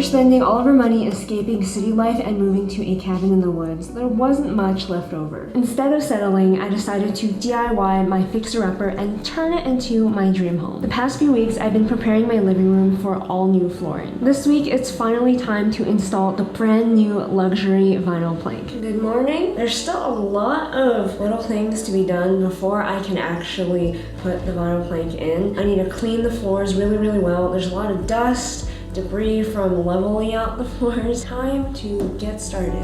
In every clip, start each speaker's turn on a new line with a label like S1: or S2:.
S1: spending all of our money escaping city life and moving to a cabin in the woods, there wasn't much left over. Instead of settling, I decided to DIY my fixer-upper and turn it into my dream home. The past few weeks, I've been preparing my living room for all new flooring. This week, it's finally time to install the brand new luxury vinyl plank. Good morning. There's still a lot of little things to be done before I can actually put the vinyl plank in. I need to clean the floors really well. There's a lot of dust, debris from leveling out the floors. Time to get started.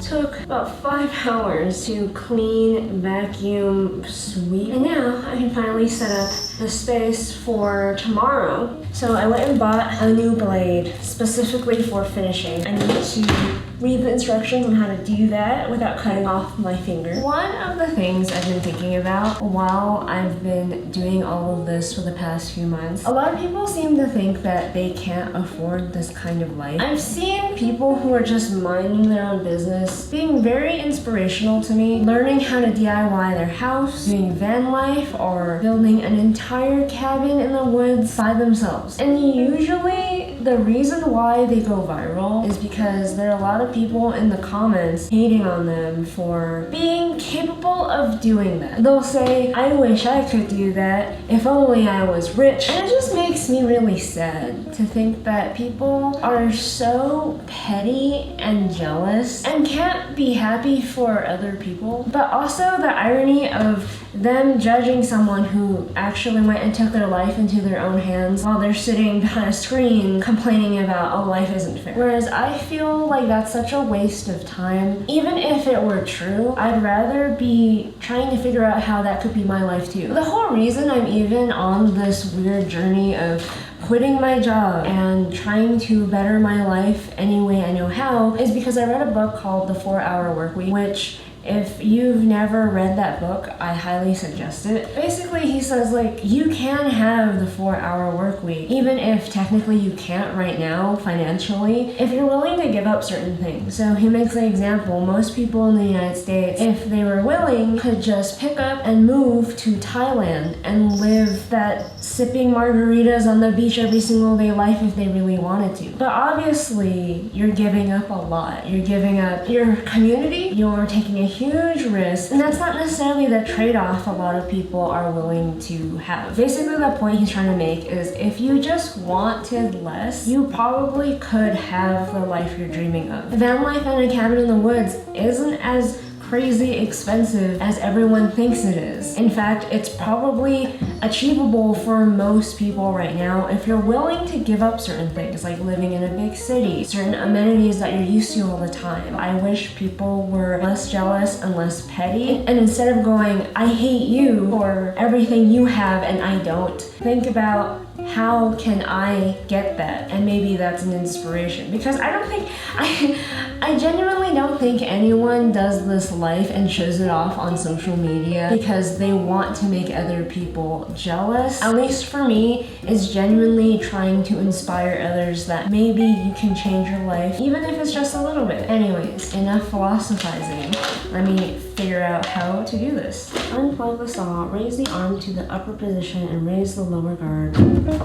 S1: Took about 5 hours to clean, vacuum, sweep, and now I can finally set up the space for tomorrow. So I went and bought a new blade specifically for finishing. I need to read the instructions on how to do that without cutting off my finger. One of the things I've been thinking about while I've been doing all of this for the past few months, a lot of people seem to think that they can't afford this kind of life. I've seen people who are just minding their own business being very inspirational to me, learning how to DIY their house, doing van life, or building an entire cabin in the woods by themselves. And usually the reason why they go viral is because there are a lot of people in the comments hating on them for being capable of doing that. They'll say, I wish I could do that, if only I was rich. And it just makes me really sad to think that people are so petty and jealous and can't be happy for other people. But also the irony of them judging someone who actually went and took their life into their own hands while they're sitting behind a screen complaining about, oh, life isn't fair. Whereas I feel like that's such a waste of time. Even if it were true, I'd rather be trying to figure out how that could be my life too. The whole reason I'm even on this weird journey of quitting my job and trying to better my life any way I know how is because I read a book called The 4-Hour Workweek, which if you've never read that book, I highly suggest it. Basically, he says, like, you can have the 4-hour work week, even if technically you can't right now financially, if you're willing to give up certain things. So he makes the example, most people in the United States, if they were willing, could just pick up and move to Thailand and live that sipping margaritas on the beach every single day life if they really wanted to. But obviously, you're giving up a lot. You're giving up your community, you're taking a huge risk, and that's not necessarily the trade-off a lot of people are willing to have. Basically, the point he's trying to make is if you just wanted less, you probably could have the life you're dreaming of. Van life and a cabin in the woods isn't as crazy expensive as everyone thinks it is. In fact, it's probably achievable for most people right now if you're willing to give up certain things, like living in a big city, certain amenities that you're used to all the time. I wish people were less jealous and less petty, and instead of going, I hate you for everything you have and I don't, think about how can I get that? And maybe that's an inspiration. Because I genuinely don't think anyone does this life and shows it off on social media because they want to make other people jealous. At least for me, it's genuinely trying to inspire others that maybe you can change your life, even if it's just a little bit. Anyways, enough philosophizing. Let me figure out how to do this. Unplug the saw, raise the arm to the upper position, and raise the lower guard. I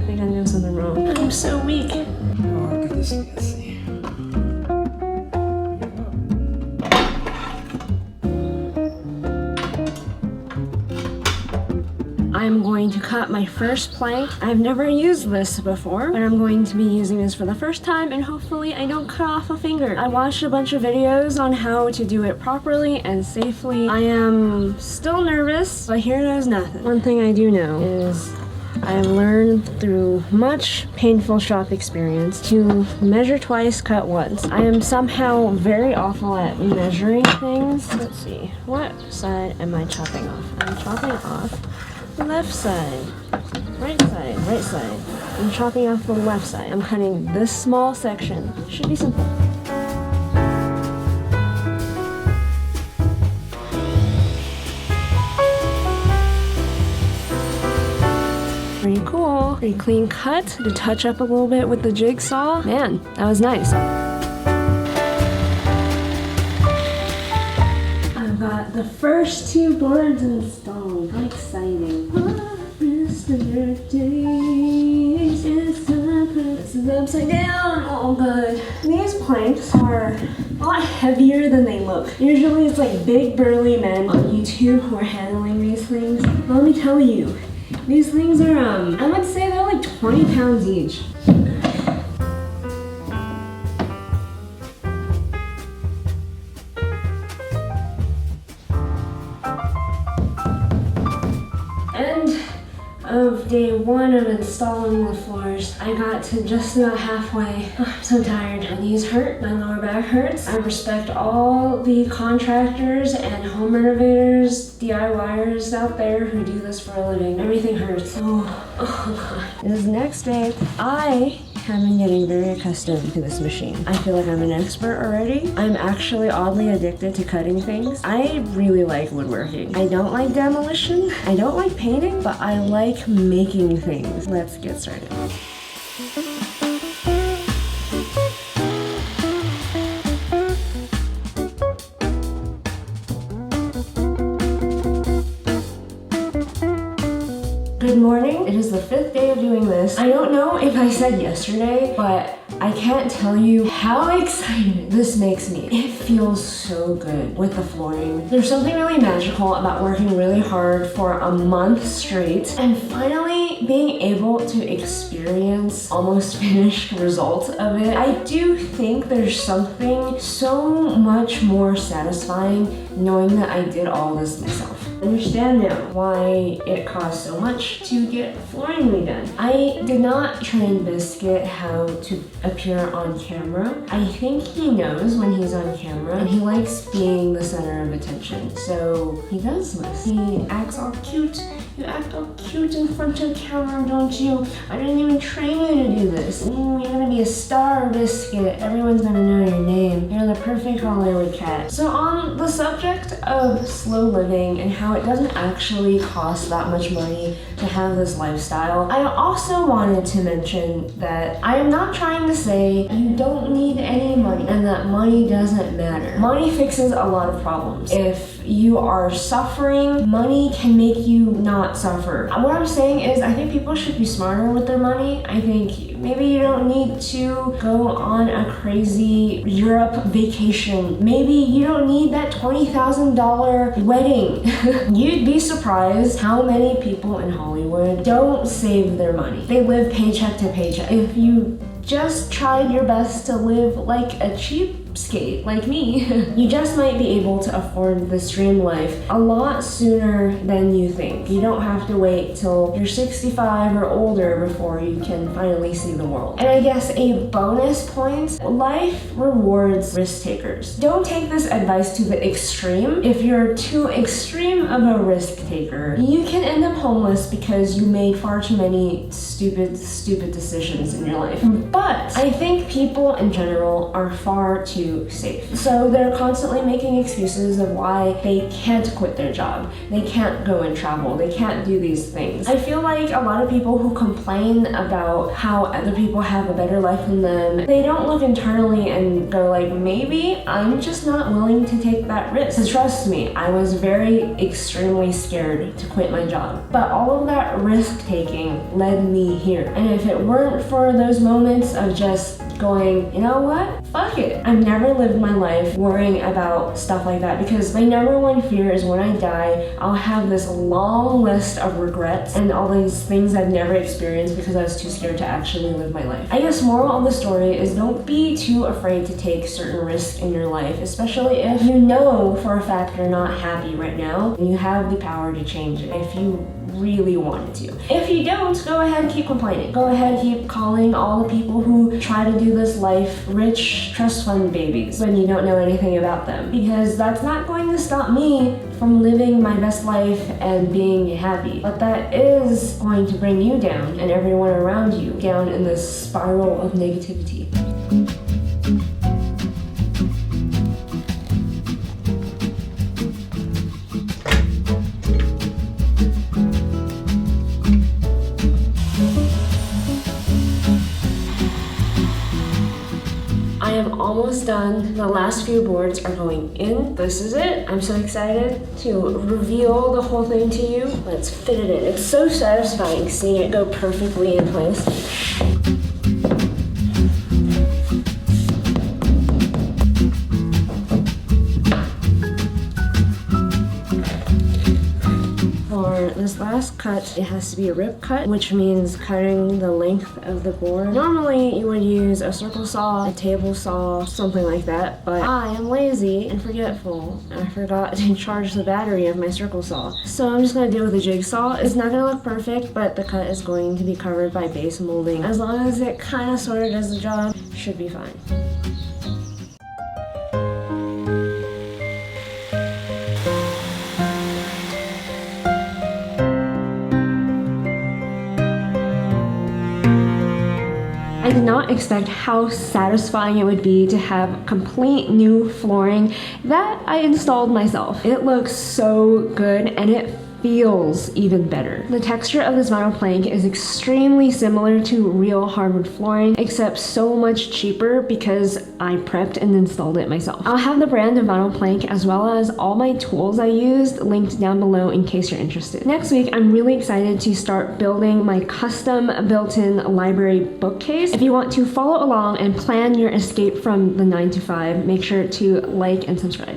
S1: think I'm doing something wrong. I'm so weak.
S2: Oh, goodness, let's see.
S1: I'm going to cut my first plank. I've never used this before, but I'm going to be using this for the first time, and hopefully I don't cut off a finger. I watched a bunch of videos on how to do it properly and safely. I am still nervous, but here goes nothing. One thing I do know is I've learned through much painful shop experience to measure twice, cut once. I am somehow very awful at measuring things. Let's see, what side am I chopping off? I'm chopping off left side, right side, right side. I'm chopping off the left side. I'm cutting this small section. Should be simple. Pretty cool. Pretty clean cut to touch up a little bit with the jigsaw. Man, that was nice. got the first 2 boards installed. How exciting. This is upside down. Oh god. These planks are a lot heavier than they look. Usually it's like big burly men on YouTube who are handling these things. But let me tell you, these things are I would say they're like 20 pounds each. Of day 1 of installing the floors, I got to just about halfway. Oh, I'm so tired. My knees hurt, my lower back hurts. I respect all the contractors and home renovators, DIYers out there who do this for a living. Everything hurts. Oh god. This next day, I have been getting very accustomed to this machine. I feel like I'm an expert already. I'm actually oddly addicted to cutting things. I really like woodworking. I don't like demolition. I don't like painting, but I like making things. Let's get started. Good morning. It is the 5th day of doing this. I don't know if I said yesterday, but I can't tell you how excited this makes me. It feels so good with the flooring. There's something really magical about working really hard for a month straight and finally being able to experience almost finished results of it. I do think there's something so much more satisfying knowing that I did all this myself. I understand now why it costs so much to get flooring redone. I did not train Biscuit how to appear on camera. I think he knows when he's on camera and he likes being the center of attention. So he does this. He acts all cute. You act all cute in front of the camera, don't you? I didn't even train you to do this. Ooh, you're gonna be a star, Biscuit. Everyone's gonna know your name. You're the perfect Hollywood cat. So on the subject of slow living and how it doesn't actually cost that much money to have this lifestyle, I also wanted to mention that I am not trying to say you don't need any money and that money doesn't matter. Money fixes a lot of problems. If you are suffering, money can make you not suffer. What I'm saying is I think people should be smarter with their money. I think maybe you don't need to go on a crazy Europe vacation. Maybe you don't need that $20,000 wedding. You'd be surprised how many people in Hollywood don't save their money. They live paycheck to paycheck. If you just tried your best to live like a cheapskate like me, you just might be able to afford this dream life a lot sooner than you think. You don't have to wait till you're 65 or older before you can finally see the world. And I guess a bonus point, life rewards risk takers. Don't take this advice to the extreme. If you're too extreme of a risk taker, you can end up homeless because you made far too many stupid decisions in your life. But I think people in general are far too safe. So they're constantly making excuses of why they can't quit their job. They can't go and travel. They can't do these things. I feel like a lot of people who complain about how other people have a better life than them, they don't look internally and go like, maybe I'm just not willing to take that risk. So trust me, I was very extremely scared to quit my job. But all of that risk taking led me here. And if it weren't for those moments of just going, you know what? Fuck it. I've never lived my life worrying about stuff like that because my number one fear is when I die, I'll have this long list of regrets and all these things I've never experienced because I was too scared to actually live my life. I guess moral of the story is don't be too afraid to take certain risks in your life, especially if you know for a fact you're not happy right now and you have the power to change it if you really wanted to. If you don't, go ahead and keep complaining. Go ahead and keep calling all the people who try to do this life rich trust fund babies when you don't know anything about them, because that's not going to stop me from living my best life and being happy. But that is going to bring you down and everyone around you down in this spiral of negativity. I am almost done. The last few boards are going in. This is it. I'm so excited to reveal the whole thing to you. Let's fit it in. It's so satisfying seeing it go perfectly in place. For this last cut, it has to be a rip cut, which means cutting the length of the board. Normally, you would use a circle saw, a table saw, something like that, but I am lazy and forgetful. I forgot to charge the battery of my circle saw. So I'm just gonna do it with a jigsaw. It's not gonna look perfect, but the cut is going to be covered by base molding. As long as it kind of sort of does the job, should be fine. I did not expect how satisfying it would be to have complete new flooring that I installed myself. It looks so good and it feels even better. The texture of this vinyl plank is extremely similar to real hardwood flooring, except so much cheaper because I prepped and installed it myself. I'll have the brand of vinyl plank as well as all my tools I used linked down below in case you're interested. Next week, I'm really excited to start building my custom built-in library bookcase. If you want to follow along and plan your escape from the 9 to 5, make sure to like and subscribe.